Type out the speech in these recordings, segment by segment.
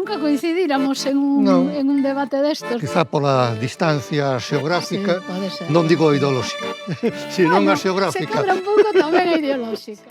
nunca coincidíramos en un debate destos. Quizá pola distancia xeográfica, Sí, pode ser. non digo ideolóxica, senón a Se xeográfica. cadra un pouco tamén a ideolóxica.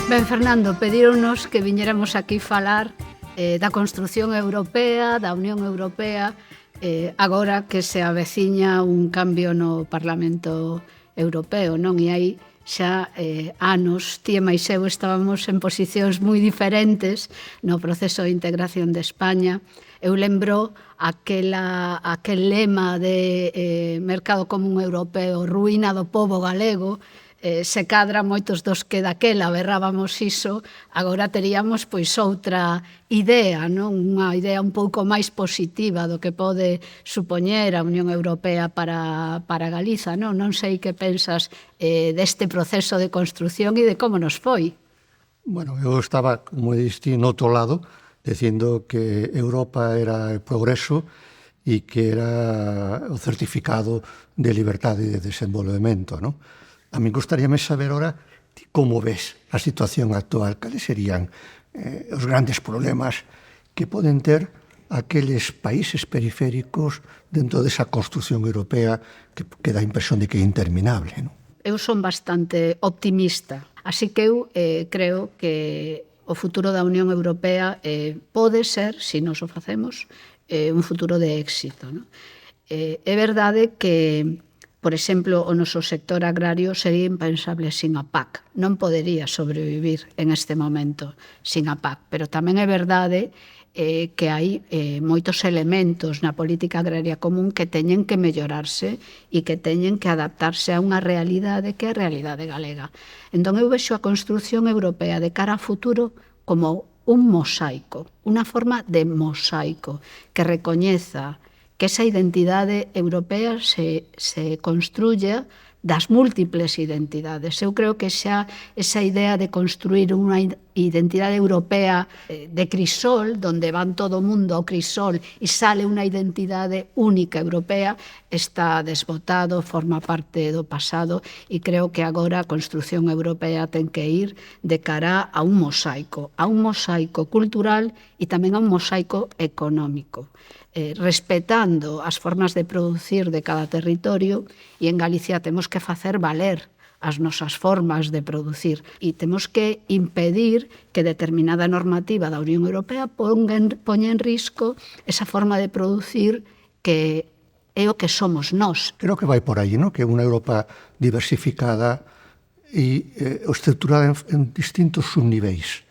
Ben, Fernando, pedíronos que viñéramos aquí falar da construción europea, da Unión Europea, agora que se aveciña un cambio no Parlamento Europeo, non? E hai xa anos, ti e máis eu estábamos en posicións moi diferentes no proceso de integración de España. Eu lembro aquel lema de mercado común europeo, ruína do pobo galego. Se cadra moitos dos que daquela berrábamos iso, agora teríamos pois outra idea, non? Unha idea un pouco máis positiva do que pode supoñer a Unión Europea para Galiza, non? Non sei que pensas deste proceso de construción e de como nos foi. Bueno, eu estaba, como diste, no outro lado, dicindo que Europa era o progreso e que era o certificado de liberdade e de desenvolvemento, non? A mí gustaríame saber ora como ves a situación actual, cales serían os grandes problemas que poden ter aqueles países periféricos dentro desa construción europea que dá a impresión de que é interminable, non? Eu son bastante optimista, así que eu creo que o futuro da Unión Europea pode ser, se nos o facemos, un futuro de éxito, non? É verdade que, por exemplo, o noso sector agrario sería impensable sin a PAC. Non podería sobrevivir en este momento sin a PAC. Pero tamén é verdade que hai moitos elementos na política agraria común que teñen que mellorarse e que teñen que adaptarse a unha realidade que é a realidade galega. Entón eu vexo a construción europea de cara a futuro como un mosaico, unha forma de mosaico que recoñeza que esa identidade europea se construya das múltiples identidades. Eu creo que xa esa idea de construir unha identidade europea de crisol, donde van todo o mundo ao crisol e sale unha identidade única europea, está desbotado, forma parte do pasado e creo que agora a construción europea ten que ir de cara a un mosaico cultural e tamén a un mosaico económico, respetando as formas de producir de cada territorio, e en Galicia temos que facer valer as nosas formas de producir e temos que impedir que determinada normativa da Unión Europea poña en risco esa forma de producir que é o que somos nós. Creo que vai por aí, non? Que é unha Europa diversificada e estruturada en distintos subniveis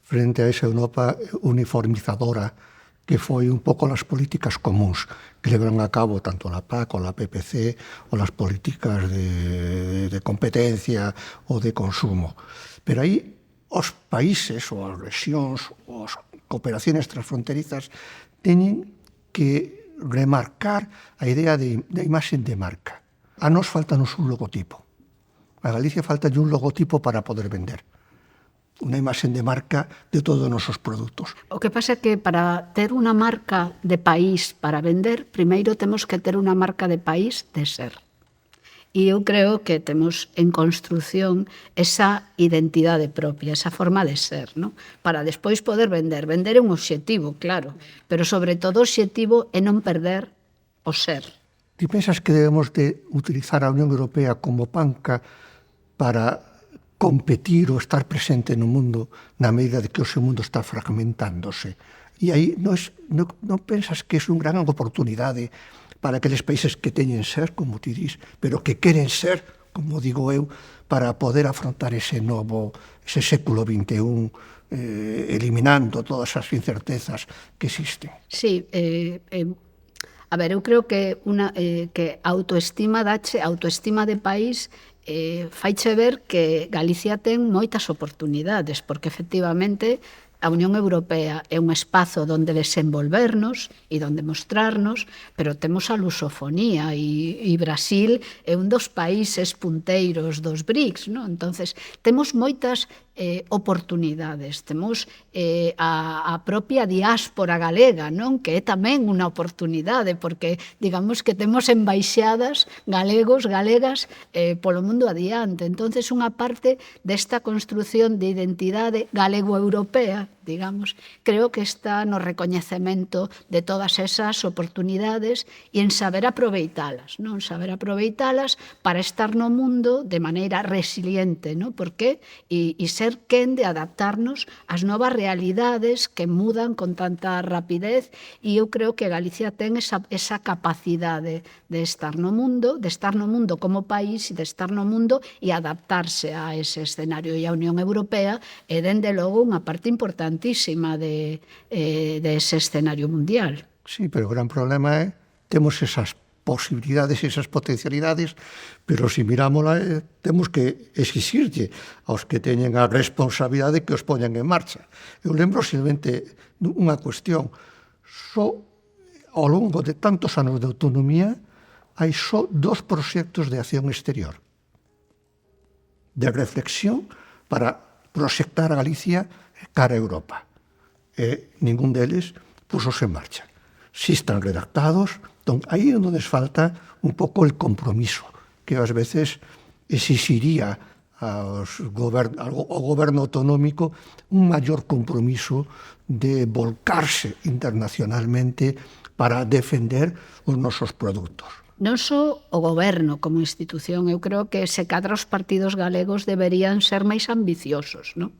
frente a esa Europa uniformizadora que foi un pouco las políticas comuns que levaron a cabo tanto la PAC ou la PPC ou las políticas de competencia ou de consumo. Pero aí os países ou as rexións ou as cooperaciones transfronterizas teñen que remarcar a idea da imaxe de marca. A nos faltanos un logotipo. A Galicia falta un logotipo para poder vender. Unha imaxe de marca de todos os nosos produtos. O que pasa é que para ter unha marca de país para vender, primeiro temos que ter unha marca de país de ser. E eu creo que temos en construción esa identidade propia, esa forma de ser, ¿no? Para despois poder vender. Vender é un obxectivo, claro, pero sobre todo o obxectivo é non perder o ser. Ti pensas que debemos de utilizar a Unión Europea como panca para competir ou estar presente no mundo na medida de que o seu mundo está fragmentándose? E aí non pensas que é unha gran oportunidade para aqueles países que teñen ser, como ti dis, pero que queren ser, como digo eu, para poder afrontar ese século XXI, eliminando todas as incertezas que existen? Sí, a ver, eu creo que autoestima de país faiche ver que Galicia ten moitas oportunidades, porque efectivamente a Unión Europea é un espazo onde desenvolvernos e onde mostrarnos, pero temos a lusofonía e Brasil é un dos países punteiros dos BRICS, non? Entonces, temos moitas oportunidades. Temos a propia diáspora galega, non? Que é tamén unha oportunidade, porque digamos que temos embaixadas galegos, galegas polo mundo adiante. Entonces, unha parte desta construción de identidade galego-europea, digamos, creo que está no recoñecemento de todas esas oportunidades e en saber aproveitalas, non? Saber aproveitalas para estar no mundo de maneira resiliente, non? Porque e ser quen de adaptarnos ás novas realidades que mudan con tanta rapidez, e eu creo que Galicia ten esa capacidade de estar no mundo como país e de estar no mundo e adaptarse a ese escenario, e a Unión Europea é, dende logo, unha parte importantísima de ese escenario mundial. Sí, pero o gran problema é temos esas posibilidades, esas potencialidades, pero se mirámola, temos que exixirlle aos que teñen a responsabilidade que os poñan en marcha. Eu lembro simplemente unha cuestión. Só ao longo de tantos anos de autonomía hai só 2 proxectos de acción exterior, de reflexión para proxectar a Galicia cara a Europa. E ningún deles pusose en marcha. Si están redactados, entón, aí é onde nos falta un pouco el compromiso, que ás veces exixiría ao goberno autonómico un maior compromiso de volcarse internacionalmente para defender os nosos produtos. Non só o goberno como institución, eu creo que se cadra os partidos galegos deberían ser máis ambiciosos, non?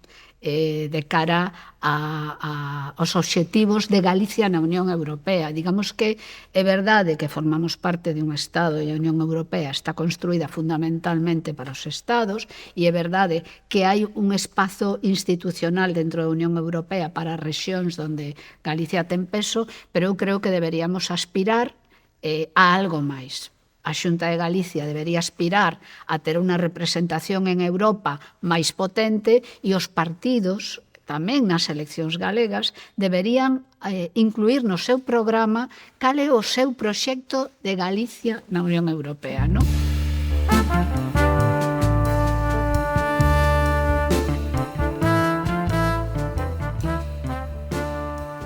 De cara aos obxectivos de Galicia na Unión Europea. Digamos que é verdade que formamos parte de un Estado e a Unión Europea está construída fundamentalmente para os Estados, e é verdade que hai un espazo institucional dentro da Unión Europea para rexións onde Galicia ten peso, pero eu creo que deberíamos aspirar a algo máis. A Xunta de Galicia debería aspirar a ter unha representación en Europa máis potente, e os partidos, tamén nas eleccións galegas, deberían incluir no seu programa cal é o seu proxecto de Galicia na Unión Europea, non?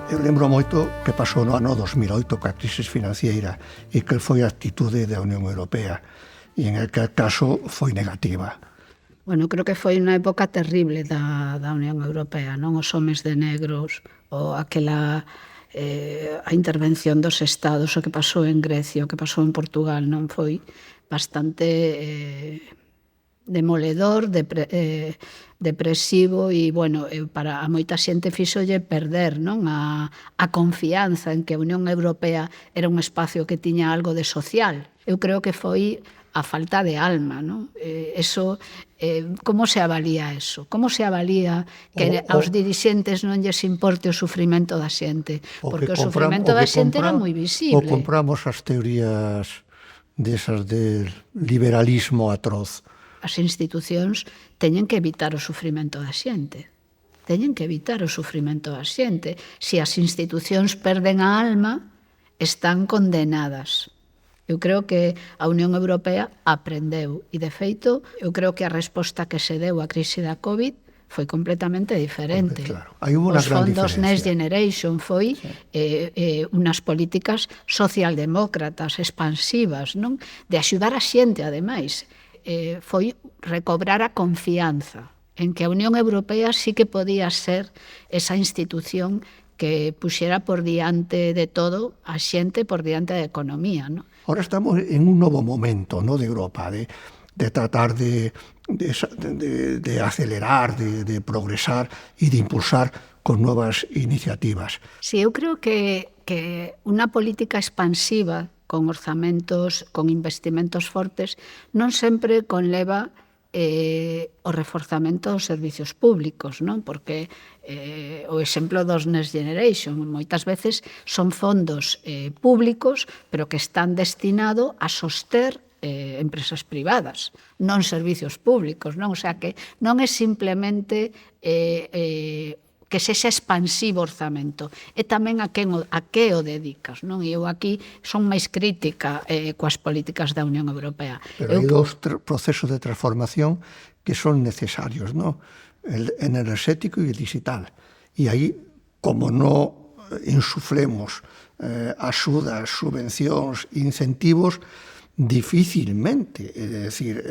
Eu lembro moito que pasou no ano 2008 coa crisis financiera e que foi a actitude da Unión Europea, e en aquel caso foi negativa. Bueno, creo que foi unha época terrible da Unión Europea, non? Os homes de negros, ou aquela a intervención dos Estados, o que pasou en Grecia, o que pasou en Portugal, non? Foi bastante demoledor, depresivo, e, bueno, para a moita xente fíxolle perder, non? A confianza en que a Unión Europea era un espacio que tiña algo de social. Eu creo que foi a falta de alma, non? Eso, como se avalía eso? Como se avalía que aos dirixentes non lles importe o sufrimento da xente? Porque o sufrimento da xente era moi visible. Ou compramos as teorías desas del liberalismo atroz. As institucións teñen que evitar o sufrimento da xente. Teñen que evitar o sufrimento da xente. Se as institucións perden a alma, están condenadas. Eu creo que a Unión Europea aprendeu, e, de feito, eu creo que a resposta que se deu á crise da COVID foi completamente diferente. Claro. Os fondos Next Generation foi unas políticas socialdemócratas expansivas, non? De axudar a xente, ademais. Foi recobrar a confianza en que a Unión Europea sí que podía ser esa institución que puxera por diante de todo a xente, por diante da economía, non? Ahora estamos en un novo momento, ¿no?, de Europa, de tratar de acelerar, de progresar e de impulsar con novas iniciativas. Sí, eu creo que unha política expansiva con orzamentos, con investimentos fortes, non sempre conleva o reforzamento dos servicios públicos, non? Porque o exemplo dos Next Generation moitas veces son fondos públicos, pero que están destinados a soster empresas privadas, non servicios públicos, non? O sea que non é simplemente que sexa expansivo orzamento, é tamén a que o dedicas, non? E eu aquí son máis crítica coas políticas da Unión Europea. Pero hai dous procesos de transformación que son necesarios, non? El enerxético e el digital. E aí, como non insuflemos axudas, subvencións, incentivos, difícilmente, é dicir,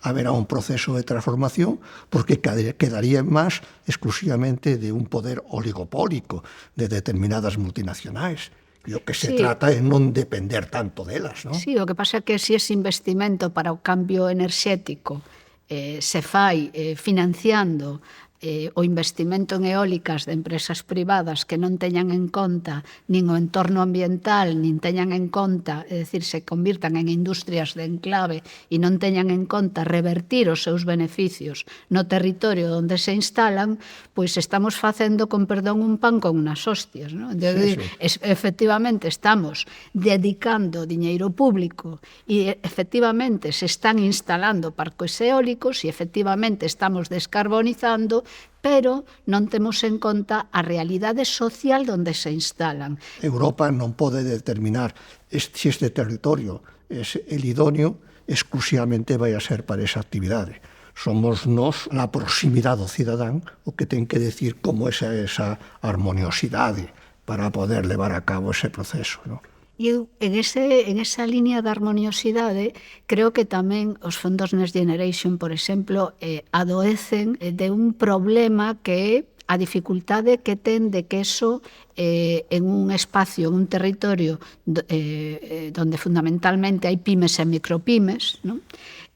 haberá un proceso de transformación porque quedaría máis exclusivamente de un poder oligopólico de determinadas multinacionais. E o que se trata é non depender tanto delas, non? Sí, o que pasa é que se ese investimento para o cambio enerxético se fai financiando o investimento en eólicas de empresas privadas que non teñan en conta nin o entorno ambiental, nin teñan en conta, é dicir, se convirtan en industrias de enclave e non teñan en conta revertir os seus beneficios no territorio onde se instalan, pois estamos facendo, con perdón, un pan con unas hostias, non? Efectivamente, estamos dedicando diñeiro público e efectivamente se están instalando parques eólicos e efectivamente estamos descarbonizando, pero non temos en conta a realidade social onde se instalan. Europa non pode determinar se este territorio é el idóneo, exclusivamente vai a ser para esa actividade. Somos nós, na proximidade do cidadán, o que ten que decir como é esa armoniosidade para poder levar a cabo ese proceso, non? E eu, en esa línea de armoniosidade, creo que tamén os fondos Next Generation, por exemplo, adoecen de un problema que é a dificultade que ten de que eso en un espacio, en un territorio donde fundamentalmente hai pymes e micropymes, non?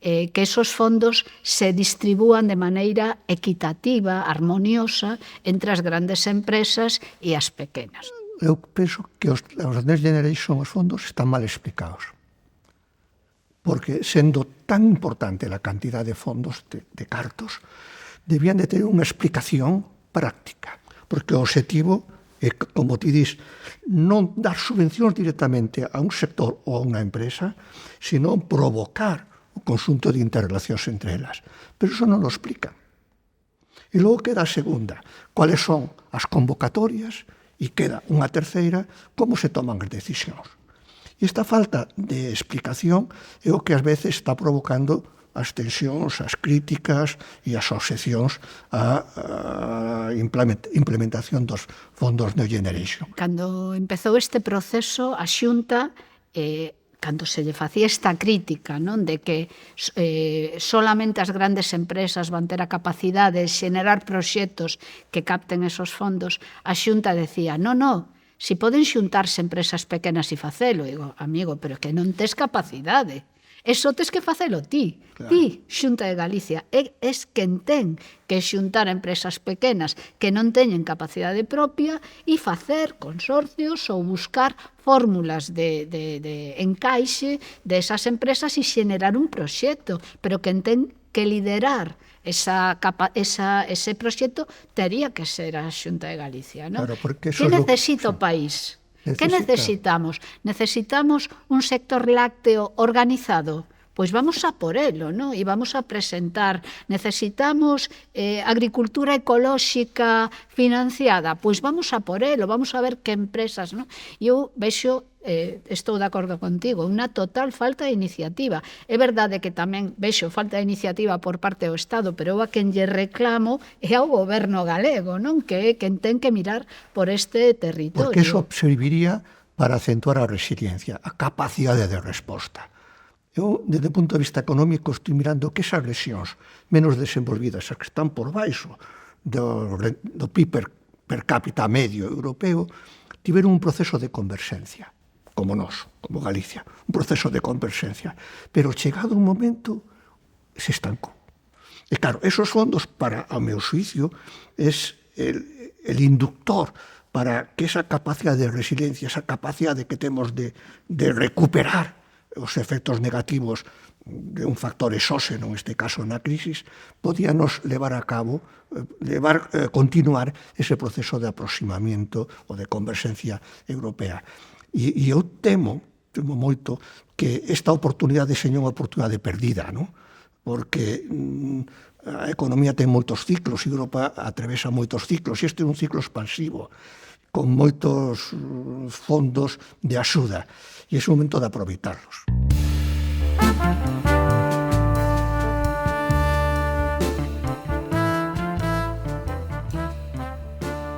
Que esos fondos se distribúan de maneira equitativa, armoniosa, entre as grandes empresas e as pequenas. Eu penso que os Next Generation, os fondos, están mal explicados. Porque, sendo tan importante a cantidad de fondos, de cartos, debían de ter unha explicación práctica. Porque o objetivo é, como ti dis, non dar subvencións directamente a un sector ou a unha empresa, sino provocar o conxunto de interrelacións entre elas. Pero iso non lo explican. E logo queda a segunda. Cuáles son as convocatorias? E queda unha terceira, como se toman as decisións. E esta falta de explicación é o que ás veces está provocando as tensións, as críticas e as obxeccións á implementación dos fondos Next Generation. Cando empezou este proceso, a Xunta, cando se lle facía esta crítica, non, de que solamente as grandes empresas van ter a capacidade de xenerar proxectos que capten esos fondos, a Xunta decía, non, si poden xuntarse empresas pequenas e facelo. Digo, amigo, pero que non tes capacidade. Eso tes que facelo ti. Claro. Ti, Xunta de Galicia, es quen ten que xuntar empresas pequenas que non teñen capacidade propia e facer consorcios ou buscar fórmulas de encaixe desas empresas e xenerar un proxecto, pero quen ten que liderar ese proxecto tería que ser a Xunta de Galicia, non? Claro, que necesita o país? Que necesitamos? Necesitamos un sector lácteo organizado? Pois vamos a por elo, non? E vamos a presentar. Necesitamos agricultura ecolóxica financiada? Pois vamos a por elo, vamos a ver que empresas, non? Eu vexo, estou de acordo contigo, unha total falta de iniciativa. É verdade que tamén vexo falta de iniciativa por parte do Estado, pero eu a quen lle reclamo é ao goberno galego, non? Que é quen ten que mirar por este territorio. Porque eso serviría para acentuar a resiliencia, a capacidade de resposta. Eu, desde o punto de vista económico, estou mirando que esas rexións menos desenvolvidas, as que están por baixo do PIB per cápita medio europeo, tiveron un proceso de converxencia, como nós, como Galicia, un proceso de converxencia. Pero chegado un momento, se estancou. E claro, esos fondos, para, ao meu xuicio, é el inductor para que esa capacidade de resiliencia, esa capacidade que temos de recuperar os efectos negativos de un factor exóxeno, neste caso na crisis, podíanos levar a cabo, continuar ese proceso de aproximamiento ou de converxencia europea. E eu temo temo moito que esta oportunidade seña unha oportunidade perdida, non? Porque a economía ten moitos ciclos, Europa atravesa moitos ciclos, e este é un ciclo expansivo, con moitos fondos de axuda, e é o momento de aproveitarlos.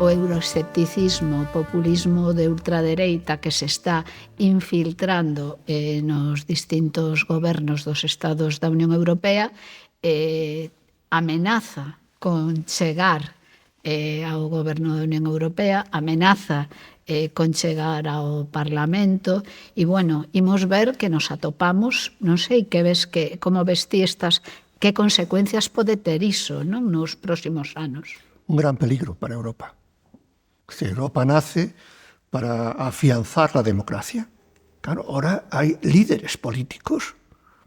O euroescepticismo, o populismo de ultradereita que se está infiltrando nos distintos gobernos dos estados da Unión Europea amenaza con chegar ao goberno da Unión Europea, amenaza con chegar ao Parlamento e, bueno, imos ver que nos atopamos, non sei, como ves ti que consecuencias pode ter iso, non, nos próximos anos. Un gran peligro para Europa. Europa nace para afianzar la democracia. Claro, ahora hai líderes políticos,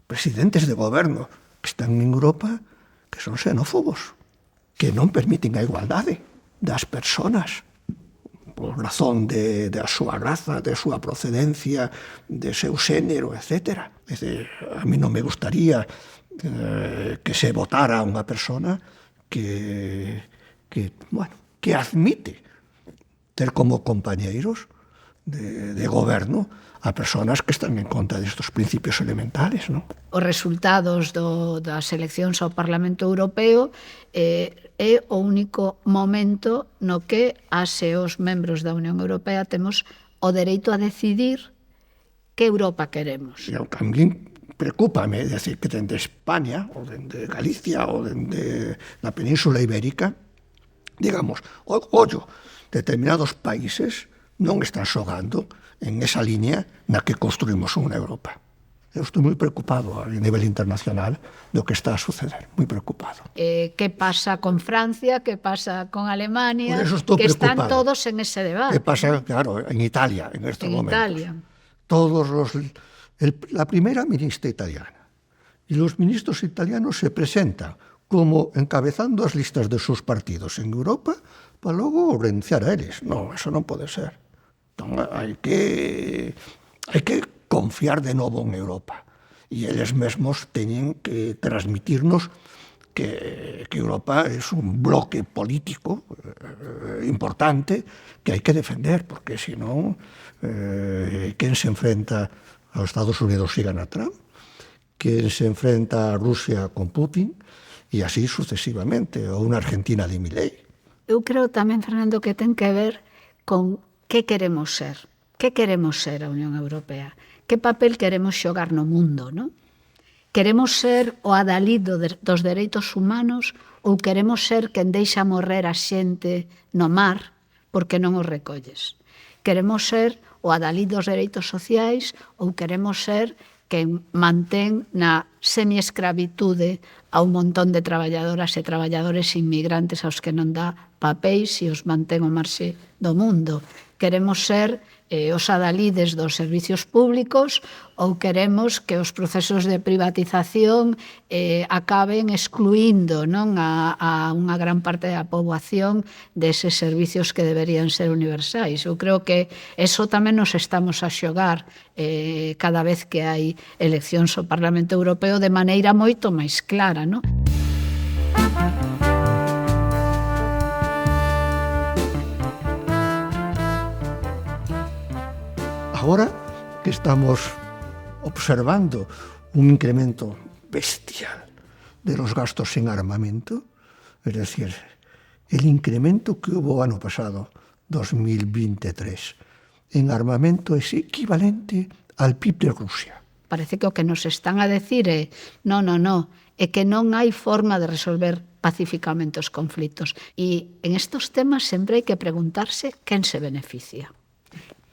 presidentes de goberno que están en Europa que son xenófobos, que non permiten a igualdade das persoas por razón de a súa raza, de a súa procedencia, de seu xénero, etc. A mí non me gustaría que se votara unha persona que admite ter como compañeiros de goberno a persoas que están en contra destes principios elementales, non? Os resultados das eleccións ao Parlamento Europeo é o único momento no que os membros da Unión Europea temos o dereito a decidir que Europa queremos. Eu tamén preocúpame, decir, que dende España, ou dende Galicia, ou dende a Península Ibérica, digamos, determinados países non están xogando en esa línea na que construímos unha Europa. Eu estou moi preocupado a nivel internacional do que está a suceder, moi preocupado. Que pasa con Francia, que pasa con Alemania, preocupado. Que están todos en ese debate. Que pasa, claro, en Italia, en estos momentos. Italia. La primera ministra italiana y los ministros italianos se presentan como encabezando as listas de sus partidos en Europa para logo renunciar a eles. Non, eso non pode ser. Entón, hai que confiar de novo en Europa. E eles mesmos teñen que transmitirnos que Europa é un bloque político importante que hai que defender, porque senón quen se enfrenta aos Estados Unidos sigan a Trump, quen se enfrenta a Rusia con Putin, e así sucesivamente, ou unha Argentina de Milei. Eu creo tamén, Fernando, que ten que ver con que queremos ser. Que queremos ser a Unión Europea? Que papel queremos xogar no mundo, non? Queremos ser o adalid dos dereitos humanos ou queremos ser quen deixa morrer a xente no mar porque non os recolles? Queremos ser o adalid dos dereitos sociais ou queremos ser quen mantén na semiescravitude a un montón de traballadoras e traballadores inmigrantes aos que non dá papéis e os mantén ao marxe do mundo? Queremos ser os adalides dos servicios públicos ou queremos que os procesos de privatización acaben excluindo, non, a unha gran parte da poboación deses servicios que deberían ser universais. Eu creo que eso tamén nos estamos a xogar cada vez que hai eleccións ao Parlamento Europeo de maneira moito máis clara, non? Ahora que estamos observando un incremento bestial de los gastos en armamento, es decir, el incremento que hubo ano pasado, 2023, en armamento es equivalente al PIB de Rusia. Parece que o que nos están a decir é é que non hai forma de resolver pacíficamente os conflitos. E en estos temas sempre hai que preguntarse quen se beneficia.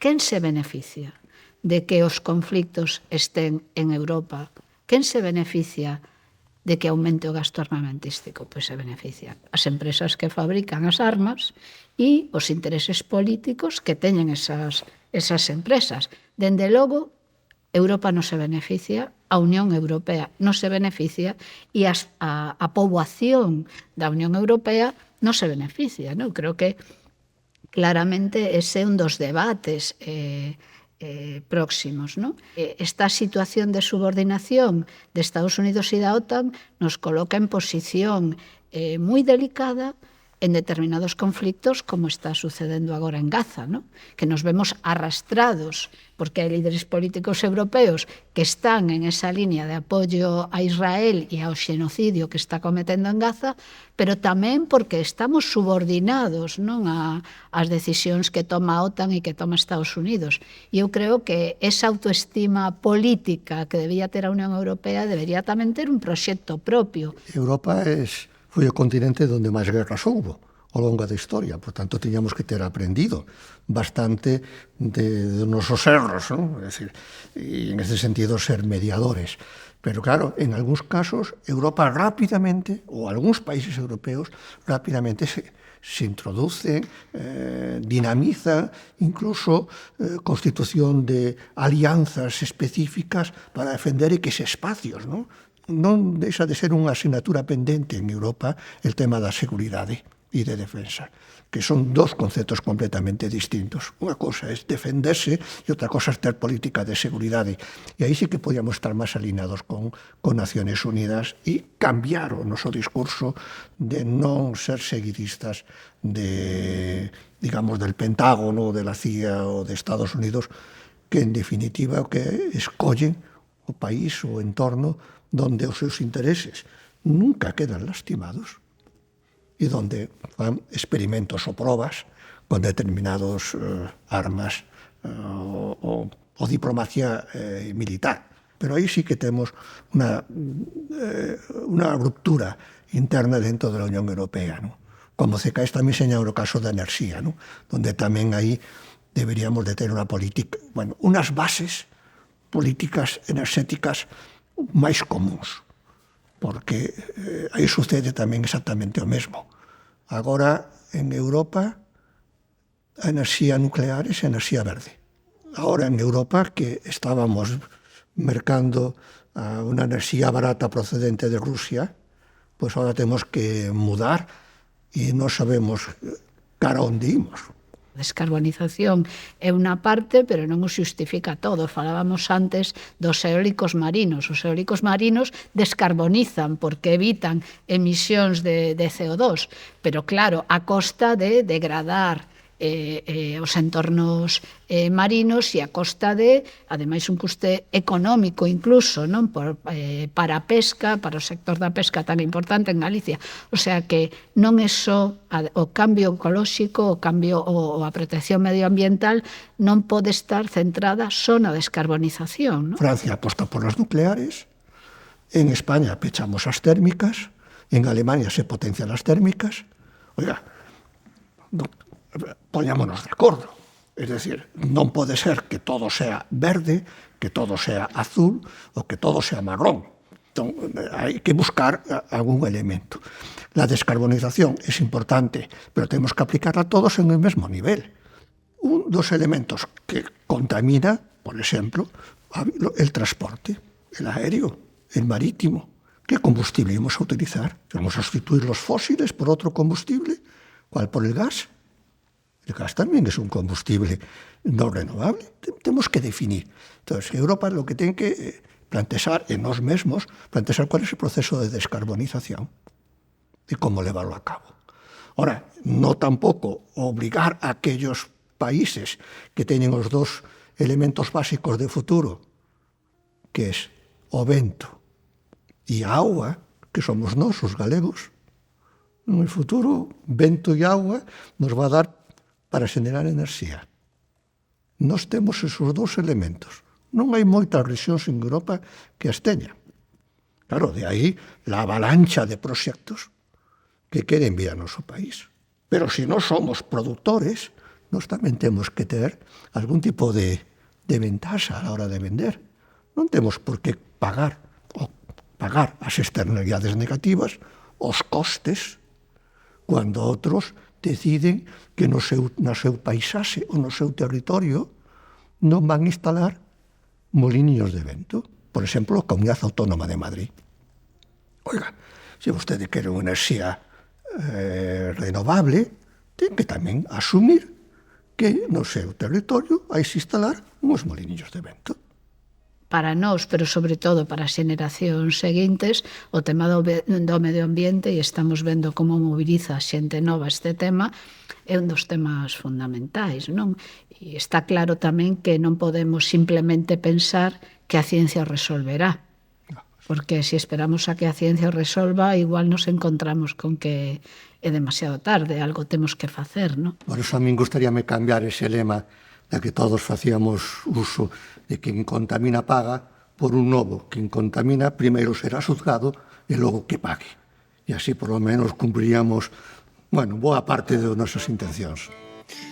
Quen se beneficia de que os conflictos estén en Europa? Quen se beneficia de que aumente o gasto armamentístico? Pois se benefician as empresas que fabrican as armas e os intereses políticos que teñen esas empresas. Dende logo, Europa non se beneficia, a Unión Europea non se beneficia e a poboación da Unión Europea non se beneficia. Eu creo que claramente ese é un dos debates próximos, ¿no? Esta situación de subordinación de Estados Unidos y da OTAN nos coloca en posición moi delicada en determinados conflictos como está sucedendo agora en Gaza, ¿no? Que nos vemos arrastrados porque hai líderes políticos europeos que están en esa línea de apoio a Israel e ao xenocidio que está cometendo en Gaza, pero tamén porque estamos subordinados, non, ás decisións que toma a OTAN e que toma Estados Unidos. E eu creo que esa autoestima política que debía ter a Unión Europea debería tamén ter un proxecto propio. Europa foi o continente onde máis guerras houbo ao longo da historia, por tanto, tiñamos que ter aprendido bastante de nosos erros, ¿no? Es decir, y en ese sentido ser mediadores. Pero claro, en algúns casos, Europa rápidamente, ou algúns países europeos rápidamente se introducen, dinamizan, incluso constitución de alianzas específicas para defender esos espacios, ¿no? Non deixa de ser unha asignatura pendente en Europa el tema da seguridade e de defensa, que son dos conceptos completamente distintos. Unha cosa é defenderse e outra cosa é ter política de seguridade. E aí sí que podíamos estar máis alineados con Naciones Unidas e cambiar o noso discurso de non ser seguidistas digamos, del Pentágono, de la CIA ou de Estados Unidos, que en definitiva o que escollen o país, o entorno, donde os seus intereses nunca quedan lastimados e donde fan experimentos ou probas con determinados armas ou diplomacia militar. Pero aí sí que temos unha ruptura interna dentro da Unión Europea, ¿no? Como CECAES tamén señala o caso da enerxía, ¿no? Donde tamén aí deberíamos de ter unha política, bueno, unas bases políticas enerxéticas máis comuns, porque aí sucede tamén exactamente o mesmo. Agora, en Europa, a enerxía nuclear é enerxía verde. Agora, en Europa, que estábamos mercando unha enerxía barata procedente de Rusia, pois agora temos que mudar e non sabemos cara onde imos. A descarbonización é unha parte, pero non o xustifica todo. Falábamos antes dos eólicos marinos. Os eólicos marinos descarbonizan porque evitan emisións de CO2, pero claro, a costa de degradar os entornos marinos e a costa de, ademais, un custe económico incluso, non, para a pesca, para o sector da pesca tan importante en Galicia. O sea que non é só o cambio ecolóxico, o cambio ou a protección medioambiental non pode estar centrada só na descarbonización, non? Francia aposta por as nucleares, en España pechamos as térmicas, en Alemania se potencian as térmicas. Oiga, poñámonos de acordo. Es decir, non pode ser que todo sea verde, que todo sea azul ou que todo sea marrón. Entón, hai que buscar algún elemento. La descarbonización é importante, pero temos que aplicarla todos en el mesmo nivel. Un dos elementos que contamina, por exemplo, el transporte, el aéreo, el marítimo. ¿Qué combustible vamos a utilizar? ¿Vamos a sustituir los fósiles por otro combustible? ¿Cuál? ¿Por el gas? El gas tamén é un combustible non renovable. Temos que definir. Entonces, Europa lo que ten que plantear en nós mesmos, plantear cuál é o proceso de descarbonización e como levarlo a cabo. Ahora, no tampouco obligar a aquellos países que teñen os dos elementos básicos de futuro, que é o vento e a auga, que somos nós, os galegos. No futuro, vento e auga nos va a dar para xenerar enerxía. Nós temos esos dous elementos. Non hai moitas rexións en Europa que as teñan. Claro, de aí la avalancha de proxectos que queren vir a noso país. Pero se nós somos productores, nós tamén temos que ter algún tipo de ventaxa a la hora de vender. Non temos por que pagar as externalidades negativas, os costes, cando outros deciden que no seu paisaxe ou no seu territorio non van instalar moliños de vento. Por exemplo, a Comunidade Autónoma de Madrid. Oiga, se vostede quere unha enerxía renovable, ten que tamén asumir que no seu territorio hai se instalar uns molinillos de vento. Para nós, pero sobre todo para as xeneracións seguintes, o tema do medio ambiente, e estamos vendo como moviliza a xente nova este tema, é un dos temas fundamentais, non? E está claro tamén que non podemos simplemente pensar que a ciencia o resolverá, porque se esperamos a que a ciencia o resolva, igual nos encontramos con que é demasiado tarde, algo temos que facer, non? Por eso a min gustaríame cambiar ese lema de que todos facíamos uso de quen contamina paga por un novo, quen contamina primeiro será xuzgado e logo que pague. E así por lo menos cumpriríamos, boa parte de nosas intencións.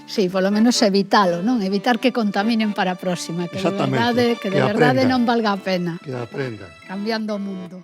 Sí, polo menos evitalo, non? Evitar que contaminen para a próxima, que de verdade non valga a pena. Que aprendan. Cambiando o mundo.